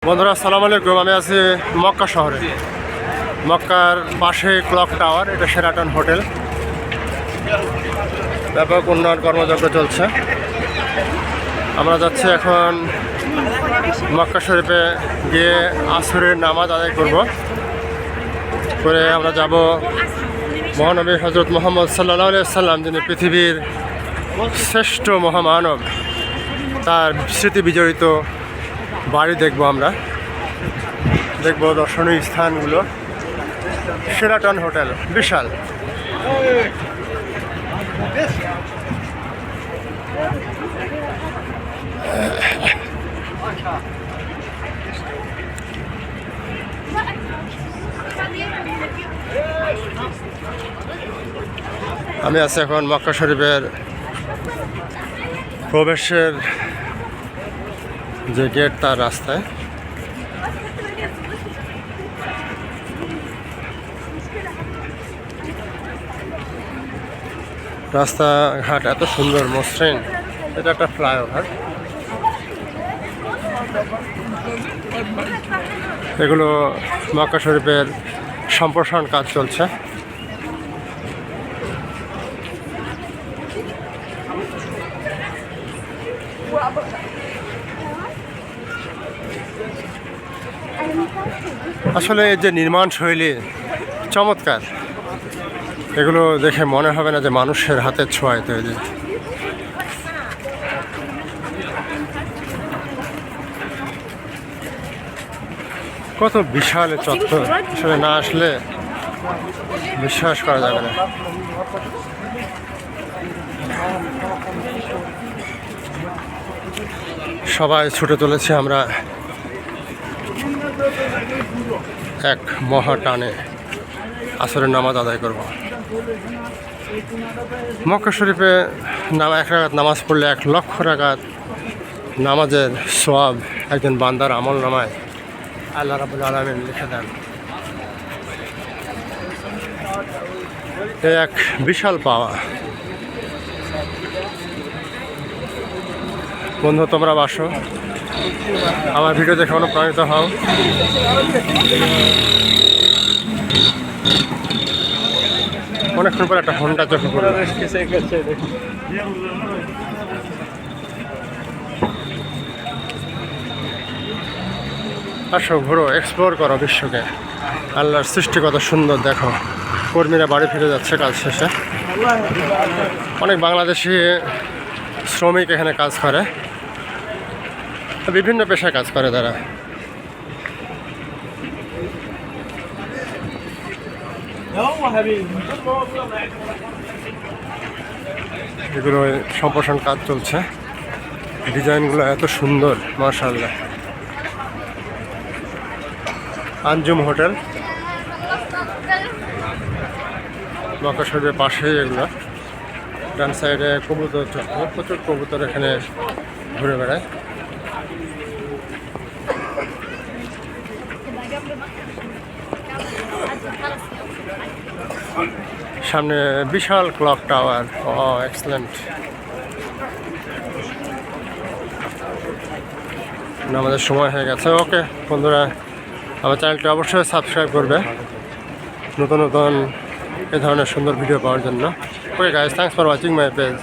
বন্ধুরা আসসালামু আলাইকুম। আমি আছি মক্কা শহরে। মক্কার পাশে ক্লক টাওয়ার, এটা শেরাটন হোটেল। ব্যাপক উন্নয়ন কর্মযজ্ঞ চলছে। আমরা যাচ্ছি এখন মক্কা শরীফে গিয়ে আসরের নামাজ আদায় করে আমরা যাব মহানবী হজরত মোহাম্মদ সাল্লাল্লাহু আলাইহি সাল্লাম, যিনি পৃথিবীর শ্রেষ্ঠ মহামানব, তার স্মৃতি বিজড়িত বাড়ি দেখব। আমরা দেখব দর্শনীয় স্থানগুলো। শেরাটন হোটেল বিশাল। আমি আছি এখন মক্কা শরীফের প্রবেশের যে গেট, তার রাস্তায়। রাস্তাঘাট এত সুন্দর, মসৃণ। এটা একটা ফ্লাইওভার। এগুলো মক্কা শরীফের সম্প্রসারণ কাজ চলছে। আসলে এই যে নির্মাণ শৈলী চমৎকার, এগুলো দেখে মনে হবে না যে মানুষের হাতের ছোঁয়ায় তৈরি। কত বিশাল চত্বর, আসলে না আসলে বিশ্বাস করা যাবে না। সবাই ছুটে চলেছে, আমরা এক মহা টানে আসরের নামাজ আদায় করব। মক্কা শরীফে এক রাকাত নামাজ পড়লে 1,00,000 রাকাত নামাজের সওয়াব একজন বান্দার আমল নামায় আল্লাহ রাব্বুল আলামিন লিখে দেন। এক বিশাল পাওয়া। বন্ধু, তোমরা বাসো, আমার ভিডিও দেখে অনুপ্রাণিত হও। অনেকক্ষণ পর একটা হোন্ডা চোখে পড়লো। আসো, ঘুরো, এক্সপ্লোর করো বিশ্বকে। আল্লাহর সৃষ্টি কত সুন্দর দেখো। কর্মীরা বাড়ি ফিরে যাচ্ছে কাজ শেষে। অনেক বাংলাদেশি শ্রমিক এখানে কাজ করে, বিভিন্ন পেশায় কাজ করে তারা। এগুলো সম্প্রসারণ কাজ চলছে। ডিজাইনগুলো এত সুন্দর, মাশাআল্লাহ। আঞ্জুম হোটেল মক্কা শরীফের পাশেই এগুলো। ডান সাইডে কবুতর চত্বর, প্রচুর কবুতর এখানে ঘুরে বেড়ায়। সামনে বিশাল ক্লক টাওয়ার। এক্সেলেন্ট। আমাদের সময় হয়ে গেছে। ওকে বন্ধুরা, আমার চ্যানেলটি অবশ্যই সাবস্ক্রাইব করবে নতুন নতুন এ ধরনের সুন্দর ভিডিও পাওয়ার জন্য। Okay guys, thanks for watching my page.